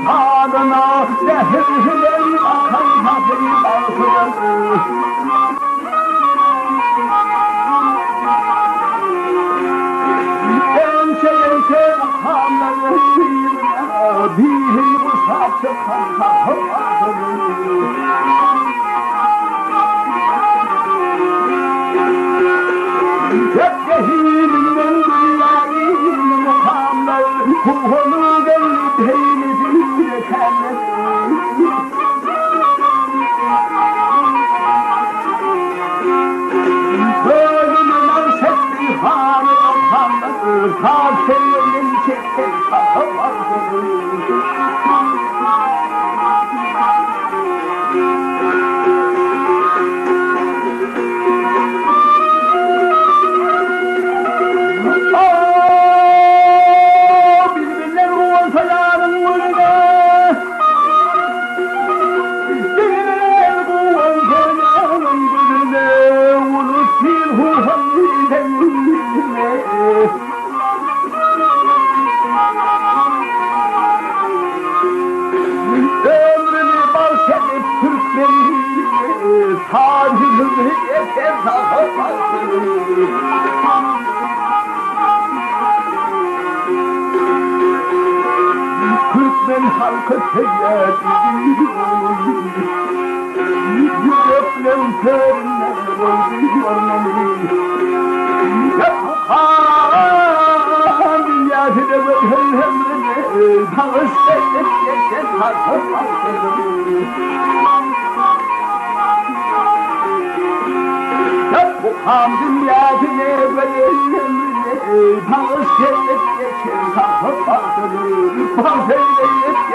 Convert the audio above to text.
Sağına lehirleri akan hafif balkıdır. Ense makamları bir bu saçı kanka Cebdehilinden dünyayı makamlar kuhunu gelip heynizini Bölümünden setli hanı makamlar Karşıyının çekten kahvardır. Ömrünü bahşedip Türkmen'i tarihini yeter dağılmasın. Türkmen halkı seyyediyor, yüreklerin körüne koyuyor. Dünyasını böyle ömrünü bağışlayıp geçen halkı bu ham dünyasını böyle ömrünü bağışlayıp geçen halkı bağışlayıp